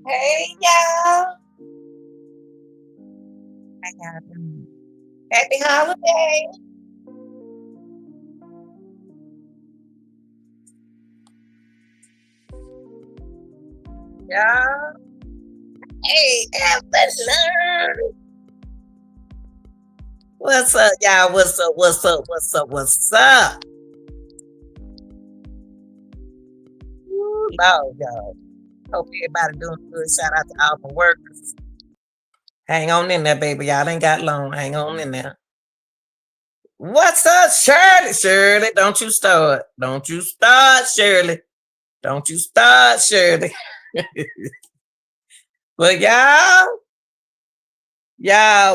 Hey y'all. How y'all doing? Happy holiday. Y'all. Hey, afternoon. What's up, y'all? What's up? What's up? What's up? What's up? Ooh, Lord, y'all. Hope everybody doing good. Shout out to all my workers. Hang on in there, baby. Y'all ain't got long. Hang on in there. What's up, Shirley? Shirley, don't you start. Don't you start, Shirley. Don't you start, Shirley. But y'all,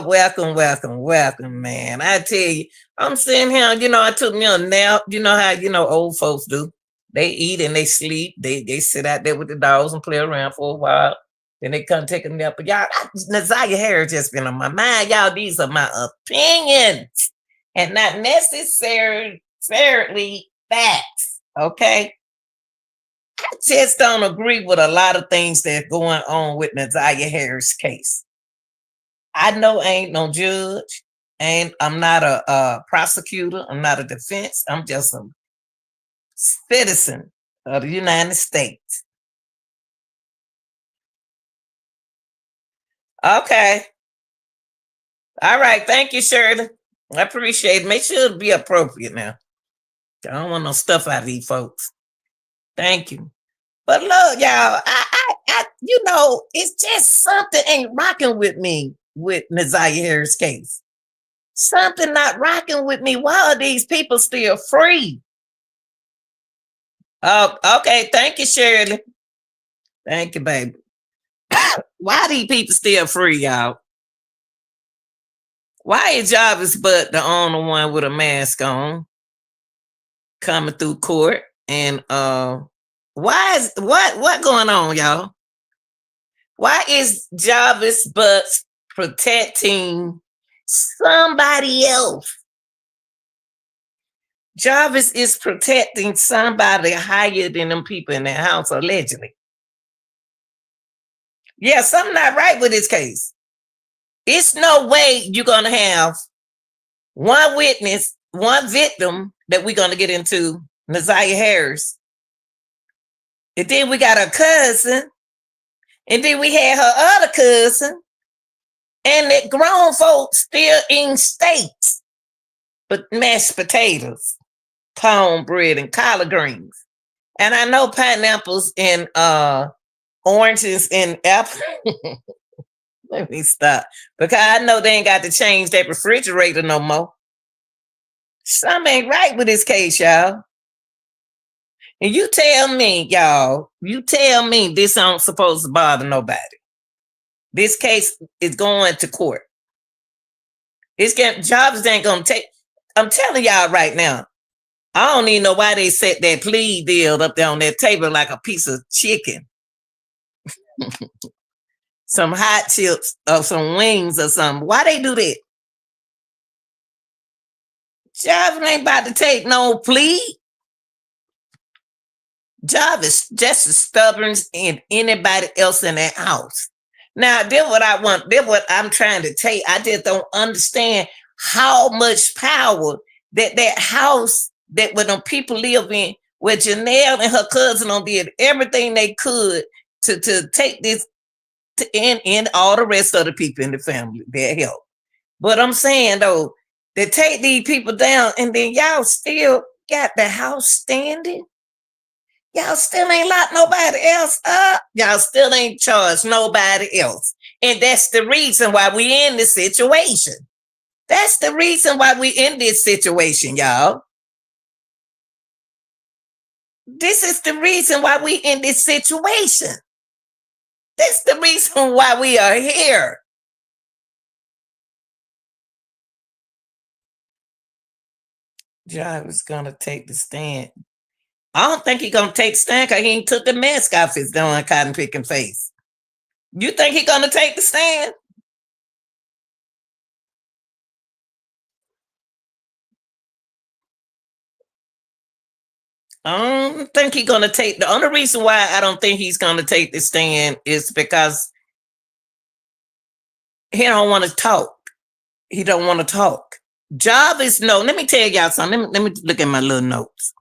welcome, welcome, welcome, man. I tell you, I'm sitting here, I took me a nap. You know how, old folks do. They eat and they sleep. They sit out there with the dogs and play around for a while. Then they come take a nap. But y'all, Naziyah Harris just been on my mind. Y'all, these are my opinions and not necessarily facts. Okay. I just don't agree with a lot of things that's going on with Naziyah Harris' case. I know I ain't no judge, and I'm not a prosecutor. I'm not a defense. I'm just a citizen of the United States. Okay. All right. Thank you, Shirley. I appreciate it. Make sure it be appropriate now. I don't want no stuff out of these folks. Thank you. But look, y'all, it's just something ain't rocking with me with Naziyah Harris' case. Something not rocking with me. Why are these people still free? Oh, okay. Thank you, Shirley. Thank you, baby. Why these people still free, y'all? Why is Jarvis but the only one with a mask on coming through court? And why is what going on, y'all? Why is Jarvis but protecting somebody else? Jarvis is protecting somebody higher than them people in that house, allegedly. Yeah, something not right with this case. It's no way you're gonna have one witness, one victim that we're gonna get into, Naziyah Harris. And then we got her cousin, and then we had her other cousin, and the grown folks still in steaks, but mashed potatoes, cornbread, and collard greens. And I know pineapples and oranges and apples. Let me stop. Because I know they ain't got to change that refrigerator no more. Something ain't right with this case, y'all. And you tell me, y'all, you tell me this ain't supposed to bother nobody. This case is going to court. Jobs ain't gonna take. I'm telling y'all right now. I don't even know why they set that plea deal up there on that table like a piece of chicken. Some hot chips or some wings or something. Why they do that? Jarvis ain't about to take no plea. Jarvis just as stubborn as anybody else in that house. Now, then what I want, then what I'm trying to take, I just don't understand how much power that house that where them people live in, where Janelle and her cousin did everything they could to take this and all the rest of the people in the family, their help. But I'm saying though, they take these people down and then y'all still got the house standing. Y'all still ain't locked nobody else up. Y'all still ain't charged nobody else. And that's the reason why we in this situation. That's the reason why we in this situation, y'all. This is the reason why we in this situation. That's the reason why we are here. Jarvis gonna take the stand. I don't think he gonna take stand because he ain't took the mask off his darn cotton picking face. You think he gonna take the stand? I don't think he's gonna take. The only reason why I don't think he's gonna take the stand is because he don't want to talk. He don't want to talk. Jarvis, no. Let me tell y'all something. Let me look at my little notes.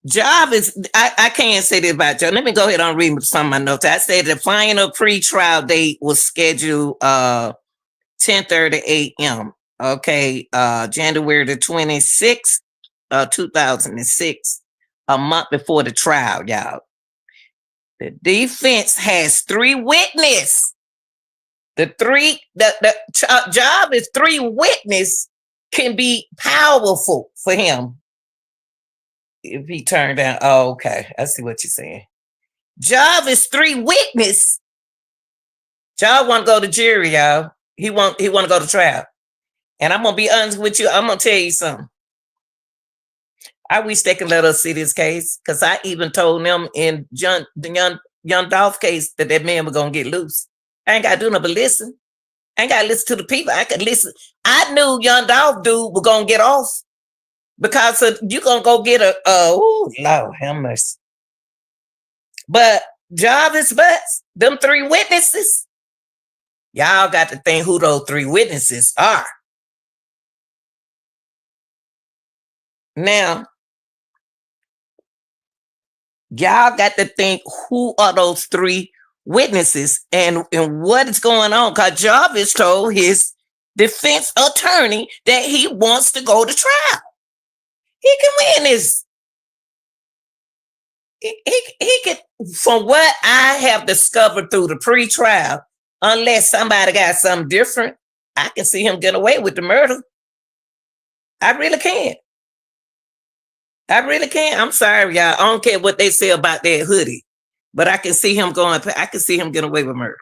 Jarvis, I can't say this about you. Let me go ahead and read some of my notes. I said the final pre-trial date was scheduled 10:30 a.m. Okay, January the 26th, 2006, a month before the trial, y'all. The defense has 3 witnesses. The job is 3 witnesses can be powerful for him if he turned down. Oh, okay. I see what you're saying. Job is 3 witnesses. Job want to go to jury, y'all. He want to go to trial. And I'm gonna be honest with you. I'm gonna tell you something. I wish they could let us see this case because I even told them in the young Dolph case that man was gonna get loose. I ain't gotta do nothing but listen. I ain't gotta listen to the people. I could listen. I knew young Dolph dude was gonna get off because you gonna go get Lord have mercy. But Jarvis Butts, them 3 witnesses, y'all got to think who those 3 witnesses are. Now, y'all got to think who are those 3 witnesses and what is going on. Because Jarvis told his defense attorney that he wants to go to trial. He can win this. He can, from what I have discovered through the pre-trial, unless somebody got something different, I can see him get away with the murder. I really can. I really can. I'm sorry, y'all. I don't care what they say about that hoodie, but I can see him going. I can see him getting away with murder.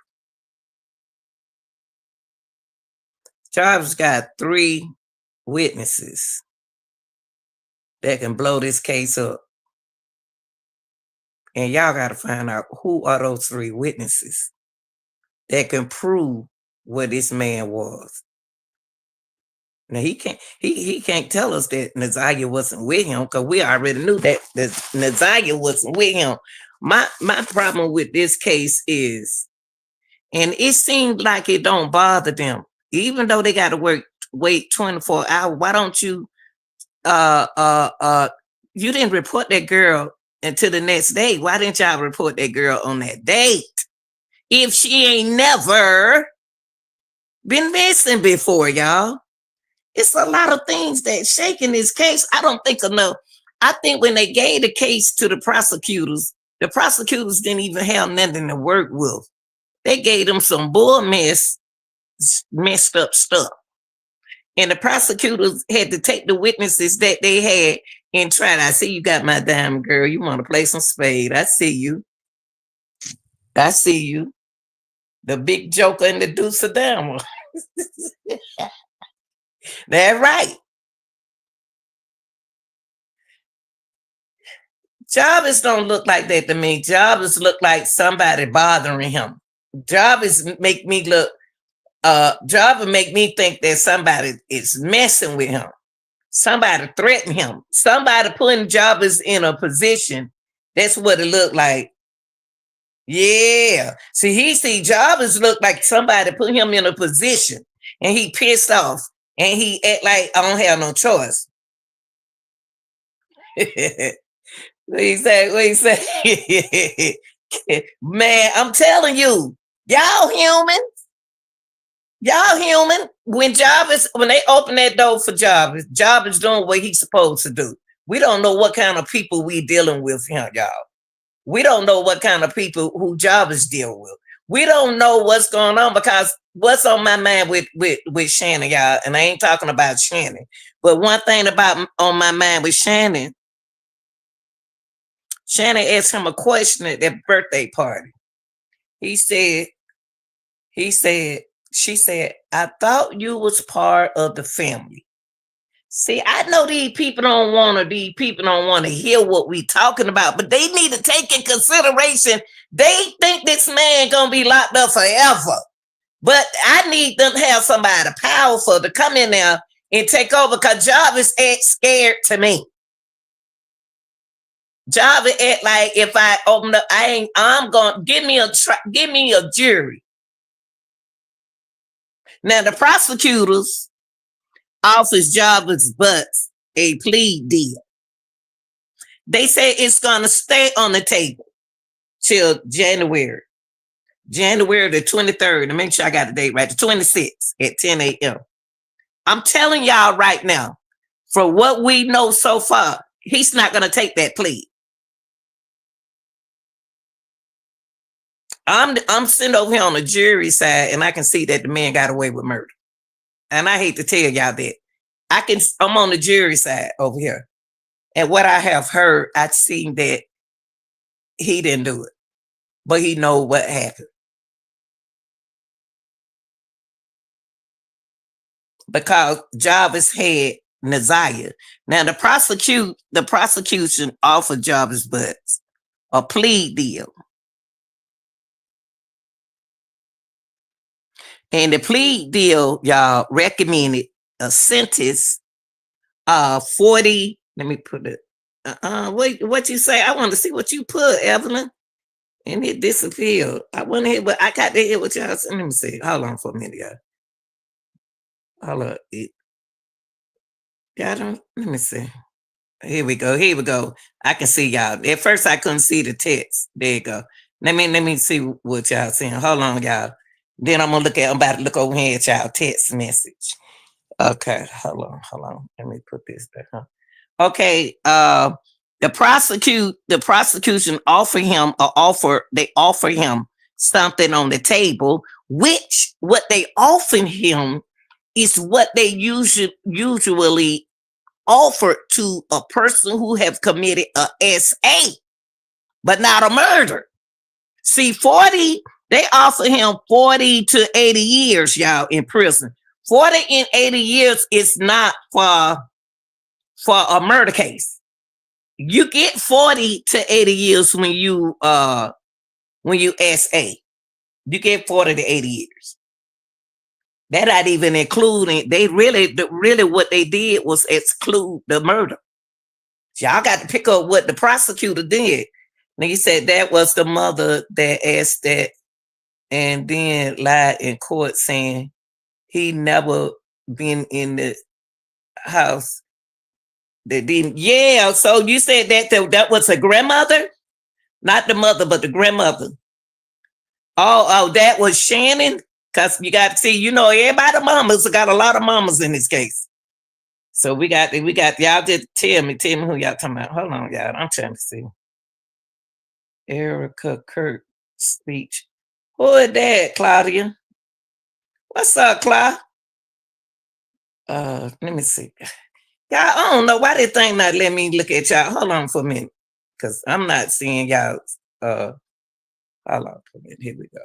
Jarvis got 3 witnesses that can blow this case up. And y'all got to find out who are those 3 witnesses that can prove what this man was. Now he can't tell us that Naziyah wasn't with him because we already knew that Naziyah wasn't with him. My problem with this case is, and it seems like it don't bother them, even though they got to wait 24 hours. Why don't you you didn't report that girl until the next day? Why didn't y'all report that girl on that date if she ain't never been missing before, y'all? It's a lot of things that shaking this case. I don't think enough. I think when they gave the case to the prosecutors didn't even have nothing to work with. They gave them some messed up stuff. And the prosecutors had to take the witnesses that they had and try to, I see you got my diamond girl. You want to play some spade. I see you. I see you. The big joker and the deuce of diamond. That's right. Jarvis don't look like that to me. Jarvis look like somebody bothering him. Jarvis make me look, Jarvis make me think that somebody is messing with him. Somebody threatening him. Somebody putting Jarvis in a position. That's what it looked like. Yeah. See Jarvis look like somebody put him in a position and he pissed off and he act like I don't have no choice. What he say? Man, I'm telling you, y'all human. When they open that door for Jarvis doing what he's supposed to do. We don't know what kind of people we dealing with here, y'all. We don't know what kind of people who Jarvis deal with. We don't know what's going on because what's on my mind with Shannon, y'all, and I ain't talking about Shannon, but one thing on my mind with Shannon asked him a question at that birthday party. She said, I thought you was part of the family. See, I know these people don't want to hear what we talking about, but they need to take in consideration. They think this man gonna be locked up forever. But I need them to have somebody powerful to come in there and take over because Jarvis ain't scared to me. Jarvis act like if I open up, I'm going give me a jury. Now the prosecutors offers Jarvis Butts a plea deal. They say it's gonna stay on the table till January the 23rd. To make sure I got the date right, the 26th at 10 a.m. I'm telling y'all right now, for what we know so far, he's not gonna take that plea. I'm sitting over here on the jury side, and I can see that the man got away with murder. And I hate to tell y'all that. I'm on the jury side over here. And what I have heard, I've seen that he didn't do it. But he know what happened. Because Jarvis had Naziyah. Now the prosecution offered Jarvis Butts a plea deal. And the plea deal, y'all, recommended a sentence 40. Let me put it. What you say? I want to see what you put, Evelyn. And it disappeared. I want to hear, but I got to hear what y'all said. Let me see. Hold on for a minute, y'all. Hold up. Let me see. Here we go. I can see y'all. At first I couldn't see the text. There you go. Let me see what y'all saying. Hold on, y'all. Then I'm about to look over here at y'all text message. Okay, hold on. Let me put this there. Okay, the prosecution offer him something on the table, which what they offer him is what they usually offer to a person who have committed a SA, but not a murder. See, 40, they offer him 40 to 80 years, y'all, in prison. 40 and 80 years is not for a murder case. You get 40 to 80 years when you SA. You get 40 to 80 years. That not even including, they really what they did was exclude the murder. Y'all got to pick up what the prosecutor did. Now you said that was the mother that asked that and then lied in court saying he never been in the house. They didn't. Yeah, so you said that was a grandmother? Not the mother, but the grandmother. Oh, that was Shannon? Because you got to see, everybody mamas got a lot of mamas in this case. So we got y'all just tell me who y'all talking about. Hold on, y'all. I'm trying to see. Erica Kirk speech. Who is that, Claudia? What's up, Claudia? Let me see. Y'all, I don't know why they think not let me look at y'all. Hold on for a minute. Because I'm not seeing y'all. Hold on for a minute. Here we go.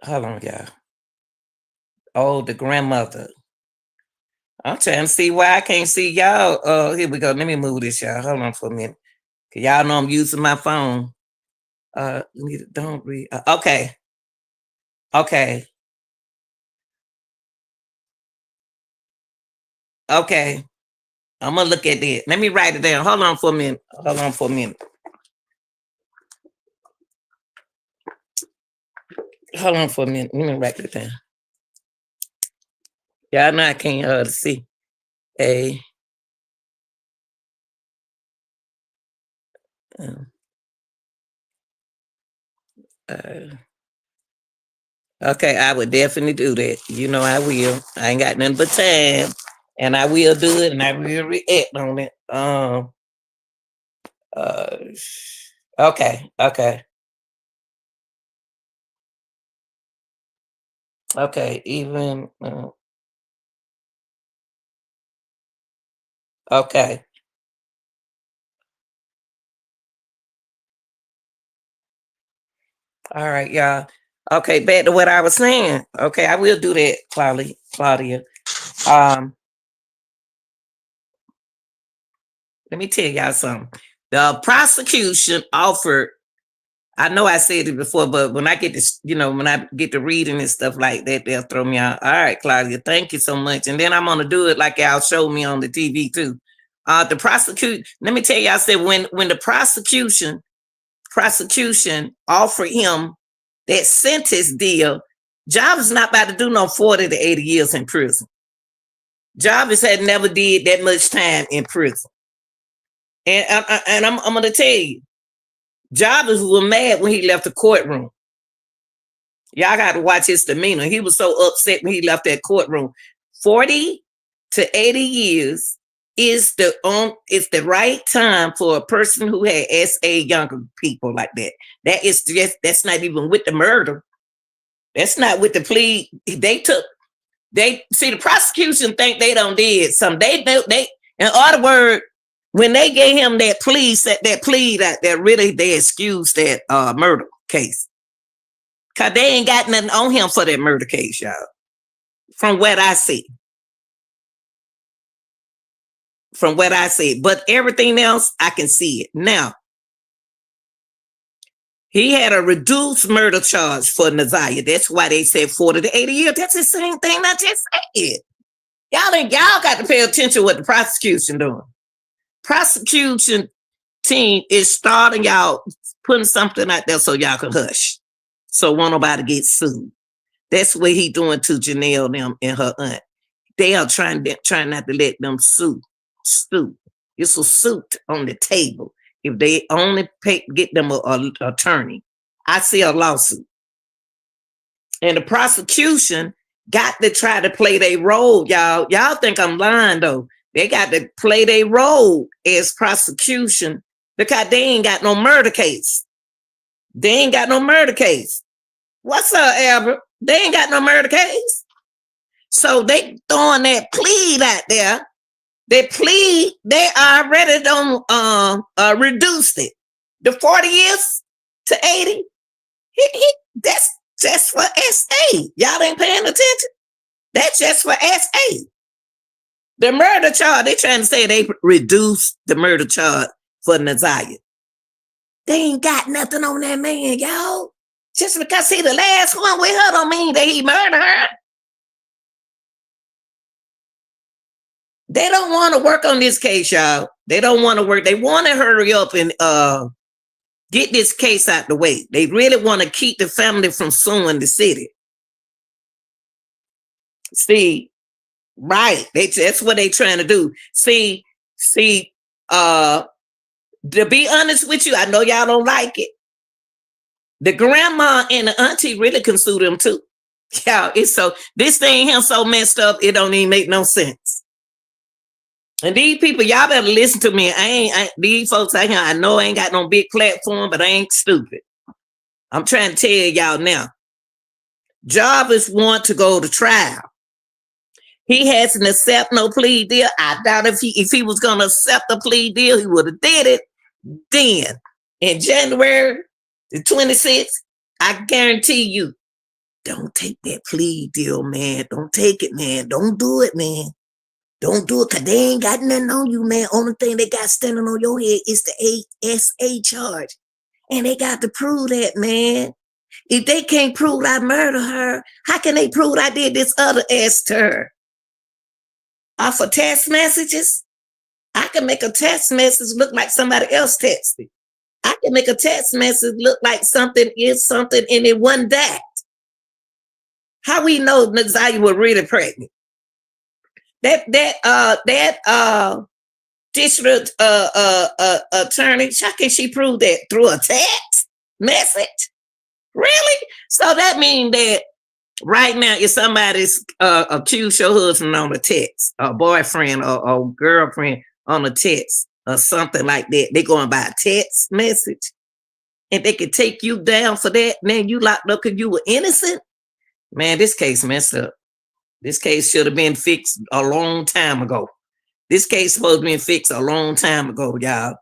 Hold on, y'all. Oh, the grandmother. I'm trying to see why I can't see y'all. Here we go. Let me move this, y'all. Hold on for a minute. Cause y'all know I'm using my phone. Don't read. Okay. Okay. Okay. I'm gonna look at that. Let me write it down. Hold on for a minute. Let me write it down. Y'all know I can't see. Okay, I would definitely do that. I will. I ain't got nothing but time, and I will do it, and I will react on it. Okay. Okay, even okay. All right, y'all. Okay, back to what I was saying. Okay, I will do that, Claudia. Let me tell y'all something. The prosecution offered, I know I said it before, but when I get this, when I get to reading and stuff like that, they'll throw me out. All right, Claudia, thank you so much. And then I'm gonna do it like y'all showed me on the TV too. The prosecute. Let me tell you, I said when the prosecution offered him that sentence deal, Jarvis not about to do no 40 to 80 years in prison. Jarvis had never did that much time in prison. And I'm going to tell you, Jarvis was mad when he left the courtroom. Y'all got to watch his demeanor. He was so upset when he left that courtroom. 40 to 80 years is the right time for a person who had SA younger people like that. That's not even with the murder. That's not with the plea. They see the prosecution think they don't did something. They in other words, when they gave him that plea, that really they excused that murder case. Cause they ain't got nothing on him for that murder case, y'all. From what I see. But everything else, I can see it. Now, he had a reduced murder charge for Naziyah. That's why they said 40 to 80 years. That's the same thing I just said. Y'all got to pay attention to what the prosecution doing. Prosecution team is starting y'all putting something out there so y'all can hush. So won't nobody get sued. That's what he doing to Janelle, them, and her aunt. They are trying not to let them sue. It's a suit on the table. If they only get them an attorney, I see a lawsuit. And the prosecution got to try to play their role, y'all. Y'all think I'm lying, though. They got to play their role as prosecution because they ain't got no murder case. What's up, Albert? They ain't got no murder case. So they throwing that plea out there. They already don't reduced it. The 40 years to 80, that's just for SA. Y'all ain't paying attention. That's just for SA. The murder charge, they trying to say they reduced the murder charge for Naziyah. They ain't got nothing on that man, y'all. Just because he the last one with her don't mean that he murdered her. They don't want to work on this case, y'all. They don't want to work. They want to hurry up and get this case out the way. They really want to keep the family from suing the city. See, right. That's what they trying to do. See, to be honest with you, I know y'all don't like it. The grandma and the auntie really can sue them too. Yeah, this thing here so messed up, it don't even make no sense. And these people, y'all better listen to me. These folks out here, I know I ain't got no big platform, but I ain't stupid. I'm trying to tell y'all now. Jarvis want to go to trial. He hasn't accepted no plea deal. I doubt if he was going to accept the plea deal, he would have did it then. In January the 26th, I guarantee you, don't take that plea deal, man. Don't take it, man. Don't do it, man. Don't do it, because they ain't got nothing on you, man. Only thing they got standing on your head is the SA charge. And they got to prove that, man. If they can't prove I murdered her, how can they prove I did this other S to her? Off of text messages? I can make a text message look like somebody else texted. I can make a text message look like something is something and it wasn't that. How we know Naziyah was really pregnant? That district attorney, how can she prove that? Through a text message? Really? So that means that right now, if somebody's accused your husband on a text, a boyfriend or girlfriend on a text or something like that, they going by a text message, and they can take you down for that, and then you locked up because you were innocent? Man, this case messed up. This case should have been fixed a long time ago. This case supposed to be fixed a long time ago, y'all.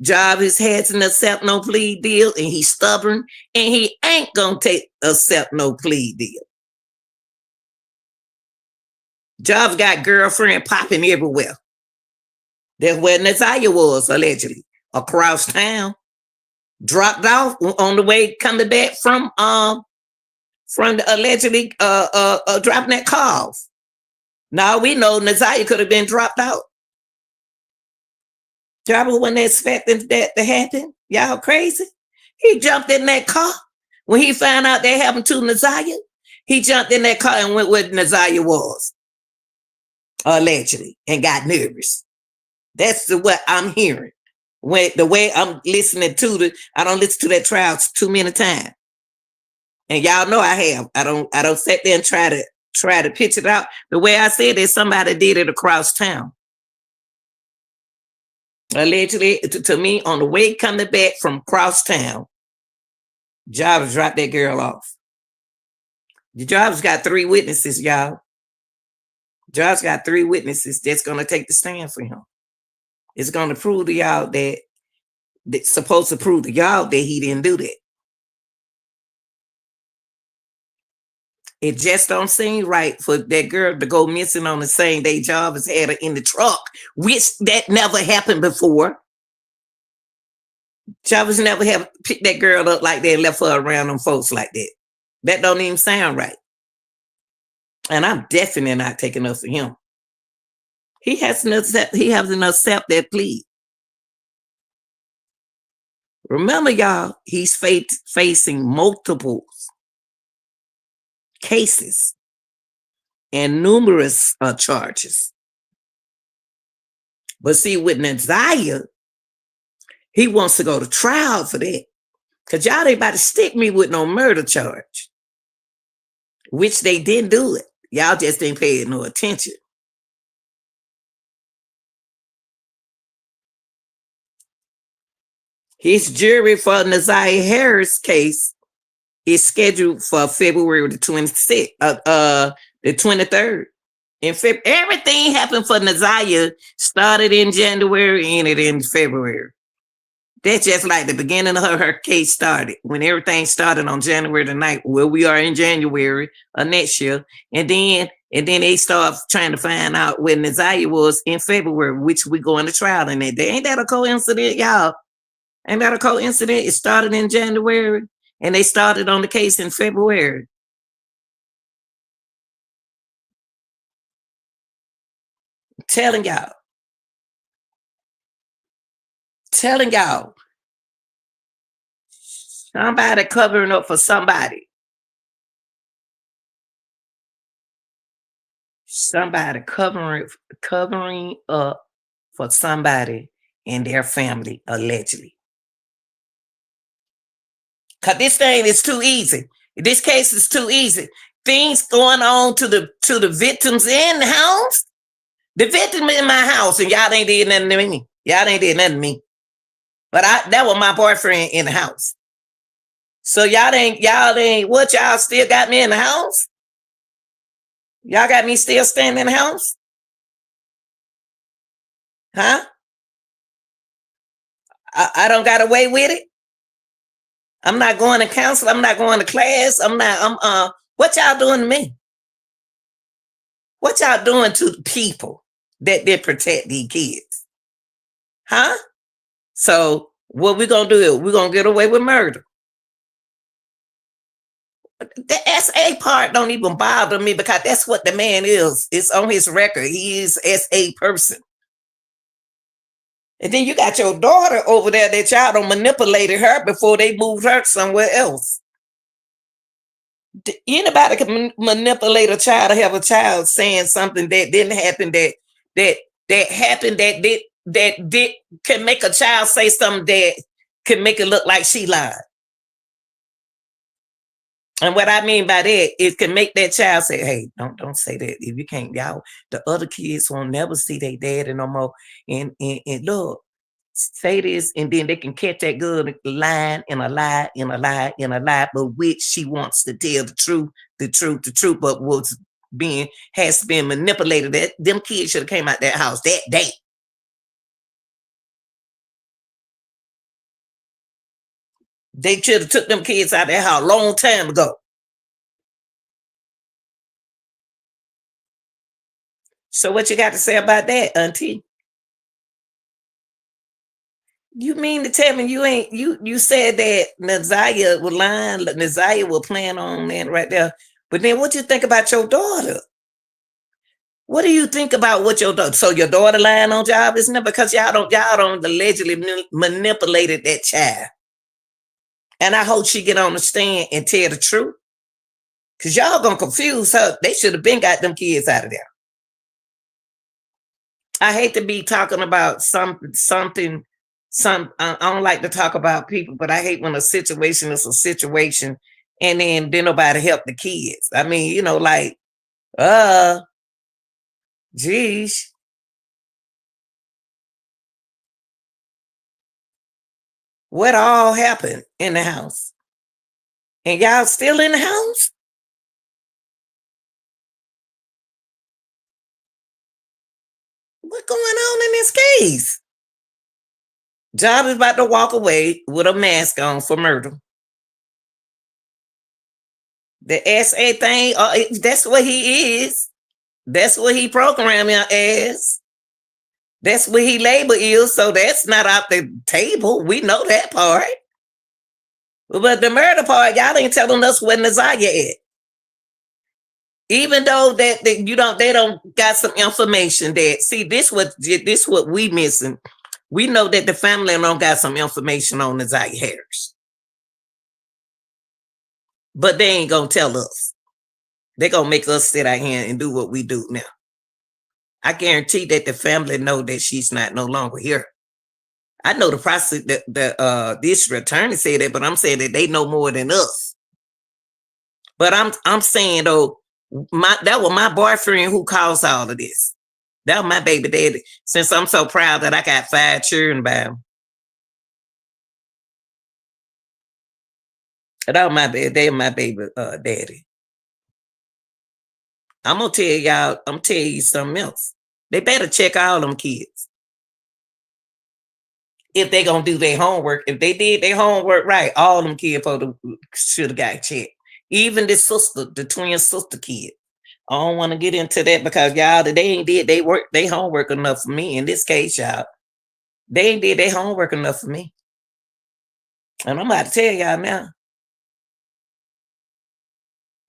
Jarvis hasn't accept no plea deal, and he's stubborn, and he ain't gonna accept no plea deal. Jarvis got girlfriend popping everywhere. That's where Naziyah was, allegedly, across town. Dropped off on the way coming back from the allegedly dropping that call. Now we know Naziyah could have been dropped out. Jaebo wasn't expecting that to happen. Y'all crazy? He jumped in that car when he found out that happened to Naziyah. He jumped in that car and went where Naziyah was, allegedly, and got nervous. That's what I'm hearing. When the way I'm listening to I don't listen to that trial too many times. And y'all know I have. I don't sit there and try to pitch it out. The way I said it, somebody did it across town. Allegedly, to me, on the way coming back from cross town, Jarvis dropped that girl off. Jarvis got 3 witnesses, y'all. Jarvis got 3 witnesses that's going to take the stand for him. It's going to prove to y'all that's supposed to prove to y'all that he didn't do that. It just don't seem right for that girl to go missing on the same day Jarvis had her in the truck, which that never happened before. Jarvis never have picked that girl up like that and left her around them folks like that. That don't even sound right. And I'm definitely not taking up for him. He has to accept that plea. Remember, y'all, he's facing multiple cases and numerous charges. But see, with Naziyah, he wants to go to trial for that. Because y'all ain't about to stick me with no murder charge, which they didn't do it. Y'all just ain't paying no attention. His jury for Naziyah Harris case is scheduled for February the 26th, the 23rd. Everything happened for Naziyah started in January, ended in February. That's just like the beginning of her case started, when everything started on January the 9th, where we are in January of next year. And then they start trying to find out where Naziyah was in February, which we go into trial in that day. Ain't that a coincidence, y'all? Ain't that a coincidence? It started in January and they started on the case in February. I'm telling y'all. Somebody covering up for somebody. Somebody covering up for somebody and their family, allegedly. Because this thing is too easy. This case is too easy. Things going on to the victims in the house. The victim in my house, and y'all ain't did nothing to me. Y'all ain't did nothing to me. But that was my boyfriend in the house. So y'all ain't what, y'all still got me in the house? Y'all got me still standing in the house? Huh? I don't got away with it. I'm not going to counsel. I'm not going to class. What y'all doing to me? What y'all doing to the people that did protect these kids? Huh? So what we gonna do? We're gonna get away with murder. The SA part don't even bother me because that's what the man is. It's on his record. He is SA person. And then you got your daughter over there that y'all done manipulated her before they moved her somewhere else. Anybody can manipulate a child to have a child saying something that didn't happen, that happened, that can make a child say something that can make it look like she lied. And what I mean by that, it can make that child say, hey, don't say that. If you can't, y'all, the other kids won't never see their daddy no more. And look, say this, and then they can catch that good line and a lie and a lie and a lie, but which she wants to tell the truth, but has been manipulated. That them kids should have came out that house that day. They should have took them kids out of that house a long time ago. So what you got to say about that, Auntie? You mean to tell me you said that Naziyah was lying, Naziyah will plan on that right there. But then what you think about your daughter? What do you think about what your daughter? So your daughter lying on Jarvis now because y'all don't allegedly manipulated that child. And I hope she get on the stand and tell the truth. Cause y'all gonna confuse her. They should have been got them kids out of there. I hate to be talking about something. I don't like to talk about people, but I hate when a situation is a situation, and then nobody help the kids. I mean, like, geez. What all happened in the house? And y'all still in the house? What's going on in this case? Job is about to walk away with a mask on for murder. The SA thing, that's what he is. That's what he programmed him as. That's what he label is. So that's not off the table. We know that part. But the murder part, y'all ain't telling us where Naziyah at. Even though that they don't got some information that this what we missing. We know that the family don't got some information on Naziyah Harris, but they ain't gonna tell us. They gonna make us sit out here and do what we do now. I guarantee that the family know that she's not no longer here. I know the process that the district attorney said that, but I'm saying that they know more than us. But I'm saying though, that was my boyfriend who caused all of this. That was my baby daddy. Since I'm so proud that I got 5 children by him. That was my baby. They were my baby daddy. I'm gonna tell you something else. They better check all them kids. If they gonna do their homework, if they did their homework right, all them kids should have got checked. Even the twin sister kid. I don't want to get into that because y'all, they ain't did they homework enough for me. In this case, y'all, they ain't did their homework enough for me. And I'm about to tell y'all now.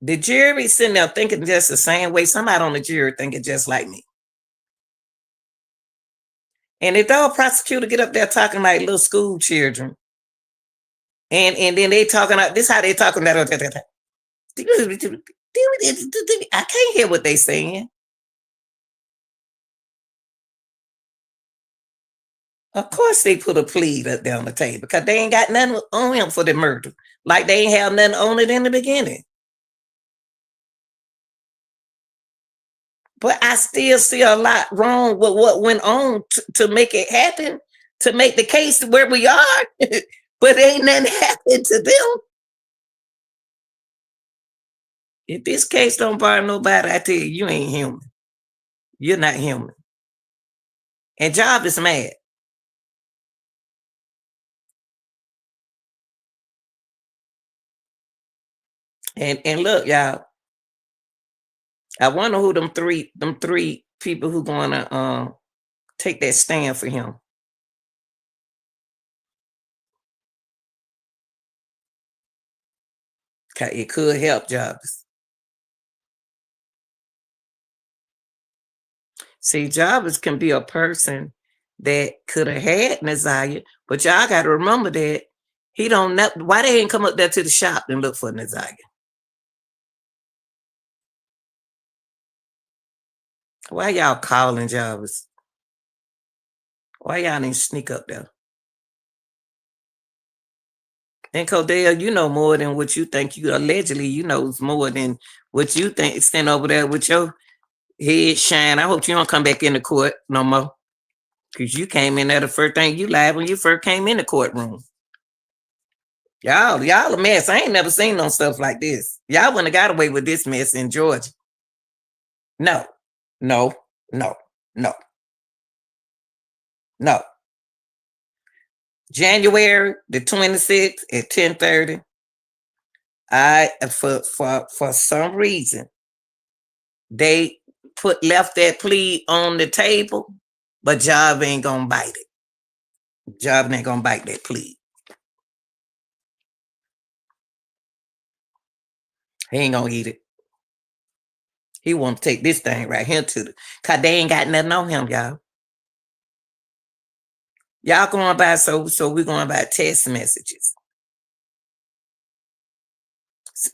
The jury sitting there thinking just the same way. Somebody on the jury thinking just like me. And if the prosecutor get up there talking like little school children, and then they talking about this, how they talking about I can't hear what they saying. Of course they put a plea up there on the table because they ain't got nothing on him for the murder. Like they ain't have nothing on it in the beginning. But I still see a lot wrong with what went on to make it happen, to make the case where we are. But ain't nothing happened to them. If this case don't bother nobody, I tell you, you ain't human. You're not human. And Job is mad. And look, y'all, I wonder who them three people who gonna take that stand for him. It could help Jarvis. See, Jarvis can be a person that could have had Naziyah, but y'all got to remember that he don't know why they ain't come up there to the shop and look for Naziyah. Why y'all calling Jarvis? Why y'all didn't sneak up there? And Cordell, you know more than what you think. You allegedly, you know more than what you think. Stand over there with your head shine. I hope you don't come back in the court no more. Because you came in there the first thing you lied when you first came in the courtroom. Y'all a mess. I ain't never seen no stuff like this. Y'all wouldn't have got away with this mess in Georgia. No, no, no, no, no. January the 26th at 10:30. I for some reason they left that plea on the table, but Job ain't gonna bite it. Job ain't gonna bite that plea. He ain't gonna eat it. He want to take this thing right here to the, cause they ain't got nothing on him, y'all. Y'all going by, so we're going by text messages.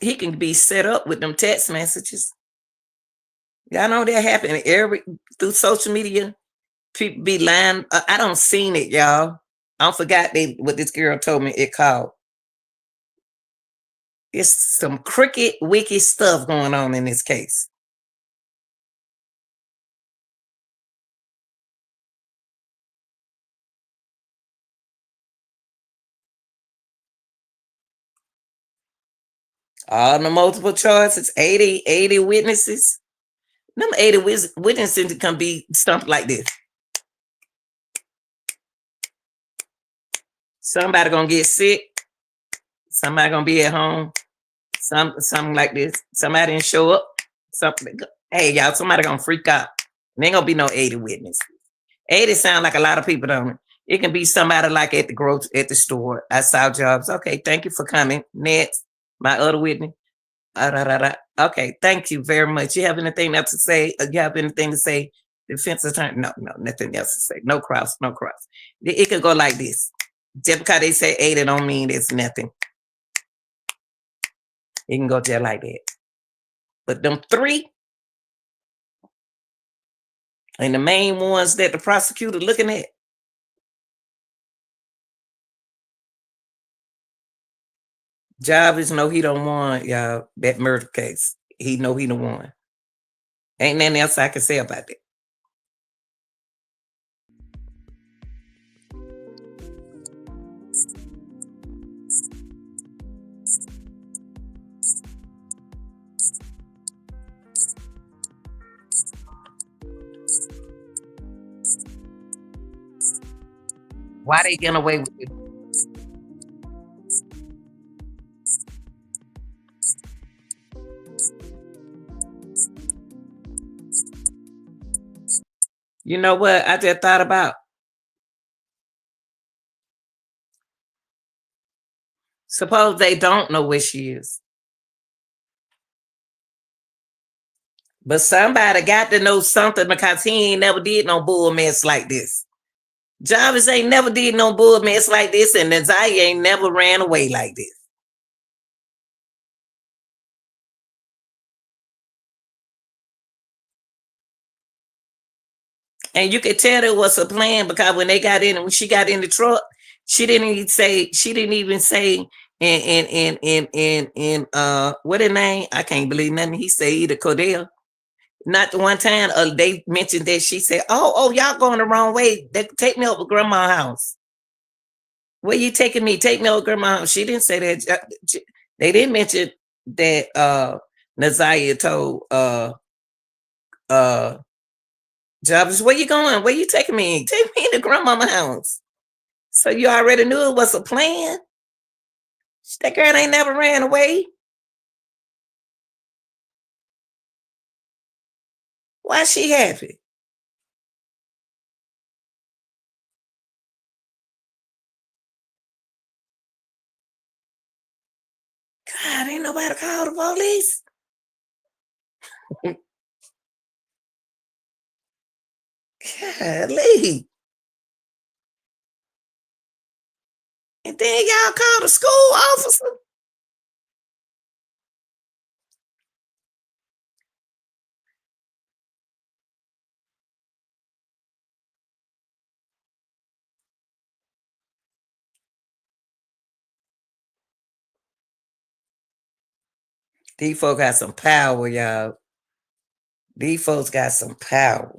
He can be set up with them text messages. Y'all know that happen through social media. People be lying. I don't seen it, y'all. I forgot what this girl told me it called. It's some crooked, wicked stuff going on in this case. All the multiple charges, 80 witnesses. Them 80 witnesses can be stumped like this. Somebody gonna get sick. Somebody gonna be at home. Something like this. Somebody didn't show up. Something. Hey, y'all, somebody gonna freak out. There ain't gonna be no 80 witnesses. 80 sound like a lot of people, don't it? It can be somebody like at the store. I saw Jobs. Okay, thank you for coming. Next, my other witness. Okay, thank you very much. You have anything else to say? You have anything to say? Defense attorney? No, nothing else to say. No cross. It could go like this. Just because they say 80 don't mean it's nothing. It can go just like that. But them three and the main ones that the prosecutor looking at. Jarvis know he don't want y'all that murder case. He know he don't want. Ain't nothing else I can say about that. Why they getting away with it? You know what I just thought about? Suppose they don't know where she is. But somebody got to know something because he ain't never did no bull mess like this. Jarvis ain't never did no bull mess like this, and Naziyah ain't never ran away like this. And you could tell there was a plan because when she got in the truck, she didn't even say in what her name? I can't believe nothing he said either. Cordell. Not the one time they mentioned that she said, oh, y'all going the wrong way. Take me over grandma's house. Where you taking me? Take me over grandma's house. She didn't say that. They didn't mention that Naziyah told Jarvis, where you going? Where you taking me? Take me to grandmama's house. So you already knew it was a plan. That girl ain't never ran away. Why she happy? God, ain't nobody call the police. Golly. And then y'all call the school officer. These folks got some power, y'all. These folks got some power.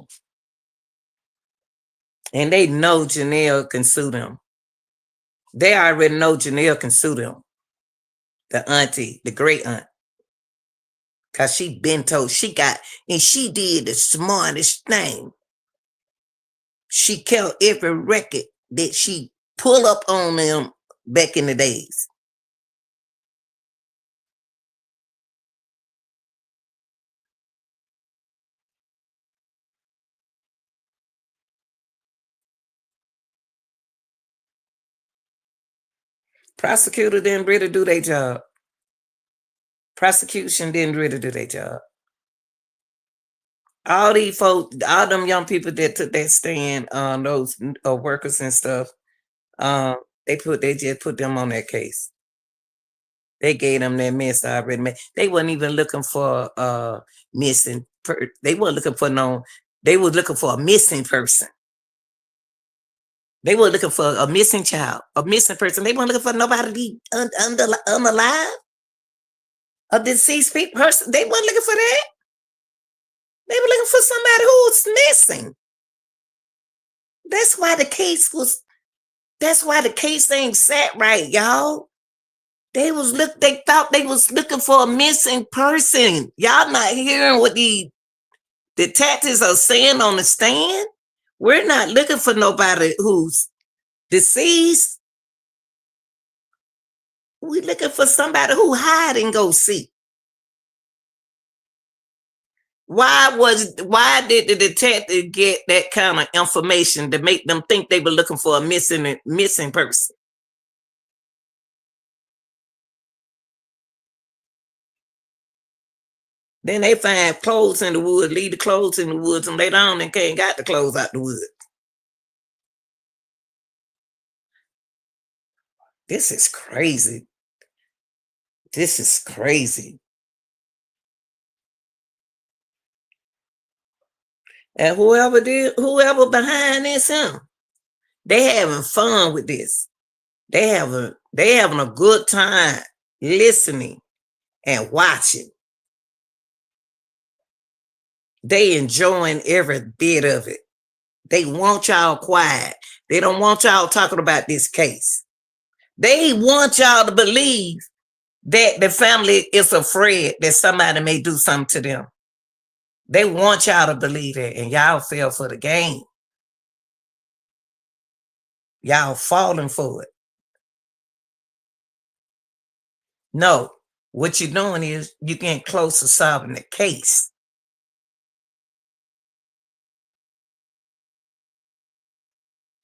And they know Janelle can sue them. They already know Janelle can sue them. The auntie, the great aunt. Because she been told and she did the smartest thing. She kept every record that she pull up on them back in the days. Prosecutor didn't really do their job. Prosecution didn't really do their job. All these folks, all them young people that took that stand, those workers and stuff, um, they just put them on that case. They gave them that mess already made. They wasn't even looking for missing. They weren't looking for no. They was looking for a missing person. They were looking for a missing child, a missing person. They weren't looking for nobody to be unalive, a deceased person. They weren't looking for that. They were looking for somebody who was missing. That's why the case was. That's why the case ain't sat right, y'all. They thought they was looking for a missing person. Y'all not hearing what the detectives are saying on the stand? We're not looking for nobody who's deceased. We're looking for somebody who hide and go seek. Why did the detective get that kind of information to make them think they were looking for a missing person? Then they find clothes in the woods, leave the clothes in the woods, and later on they can't got the clothes out the woods. This is crazy. This is crazy. And whoever behind this him, they having fun with this. They having a good time listening and watching. They enjoying every bit of it. They want y'all quiet. They don't want y'all talking about this case. They want y'all to believe that the family is afraid that somebody may do something to them. They want y'all to believe it, and y'all fell for the game. Y'all falling for it. No, what you're doing is you're getting close to solving the case.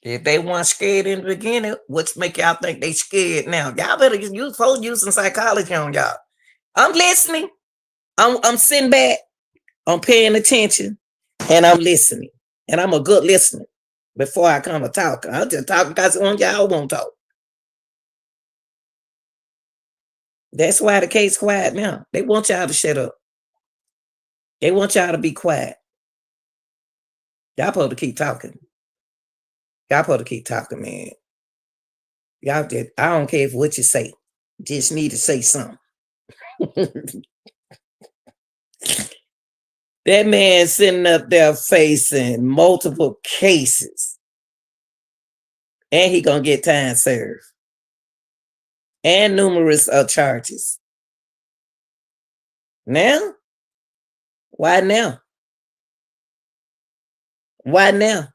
If they weren't scared in the beginning, what's make y'all think they scared now? Y'all better use folks using psychology on y'all. I'm listening. I'm sitting back. I'm paying attention, and I'm listening. And I'm a good listener. Before I come to talk, I'll just talk because y'all won't talk. That's why the case quiet now. They want y'all to shut up. They want y'all to be quiet. Y'all supposed to keep talking. Y'all supposed to keep talking, man. Y'all just, I don't care what you say. Just need to say something. That man sitting up there facing multiple cases. And he gonna get time served. And numerous charges. Now? Why now? Why now?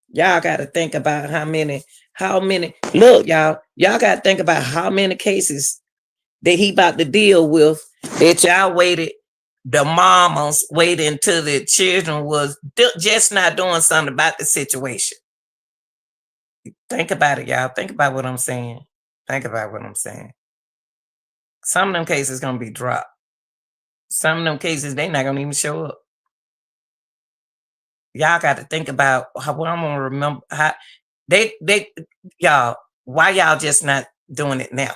Y'all got to think about how many, look, y'all got to think about how many cases that he about to deal with that y'all waited, the mamas waited until the children was just not doing something about the situation. Think about it, y'all. Think about what I'm saying. Think about what I'm saying. Some of them cases going to be dropped. Some of them cases, they not going to even show up. Y'all got to think about how I'm going to remember how y'all, why y'all just not doing it now?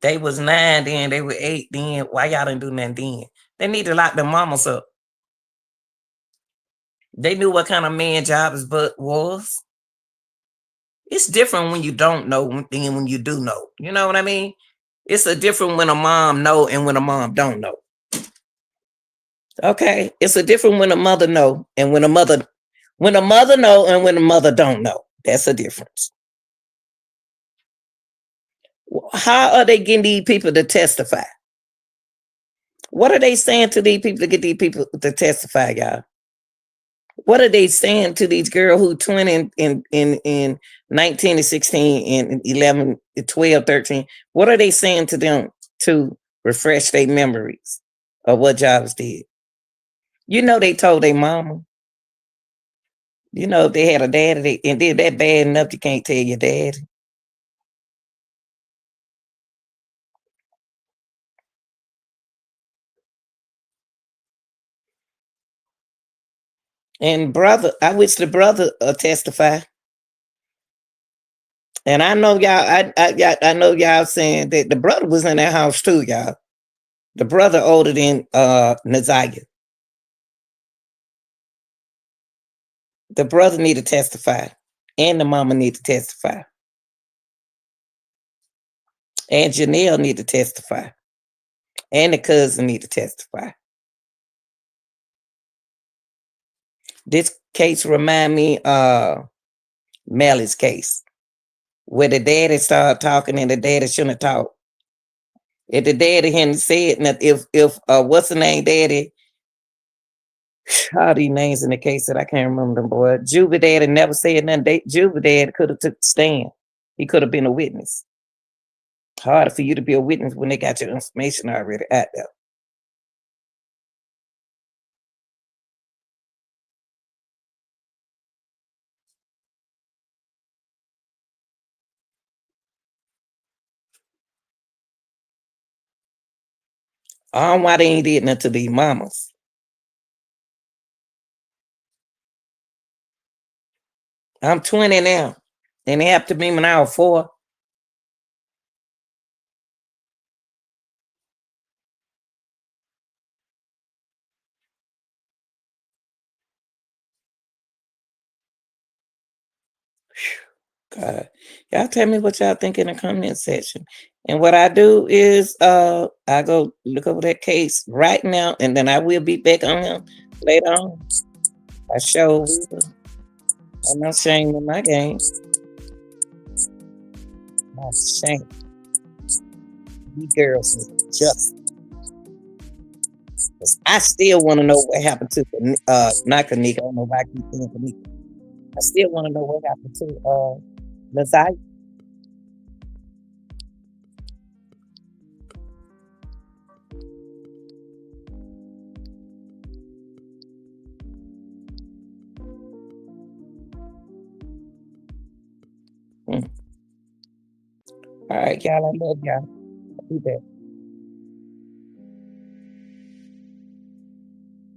They was 9 then, they were 8 then. Why y'all didn't do nothing then? They need to lock their mamas up. They knew what kind of man Jaeb's butt was. It's different when you don't know than when you do know. You know what I mean? It's a different when a mom know and when a mom don't know. Okay, it's a different when a mother know and when a mother know and when a mother don't know. That's a difference. How are they getting these people to testify? What are they saying to these people to get these people to testify, y'all? What are they saying to these girls who 20 in 19 and 16 and 11, 12, 13? What are they saying to them to refresh their memories of what JARVIS did? You know, they told their mama. You know, if they had a daddy and did that bad enough, you can't tell your daddy. And brother, I wish the brother testify. And I know y'all, I know y'all saying that the brother was in that house too, y'all. The brother older than Naziyah. The brother need to testify. And the mama need to testify. And Janelle need to testify. And the cousin need to testify. This case remind me Melly's case, where the daddy started talking and the daddy shouldn't have talked. If the daddy hadn't said nothing, if what's the name daddy? All these names in the case that I can't remember them, boy. Juvie daddy never said nothing. Juvie daddy could have took the stand. He could have been a witness. Harder for you to be a witness when they got your information already out there. I don't know why they ain't did nothing to these mamas. I'm 20 now, and they have to be when I was 4. God. Y'all tell me what y'all think in the comment section. And what I do is I go look over that case right now, and then I will be back on him later on. I show I'm not ashamed of my game. I'm not ashamed. These girls need justice. I still want to know what happened to not Kanika. I don't know why I keep saying Kanika. I still want to know what happened to Naziyah. All right, y'all. I love y'all. I'll be back.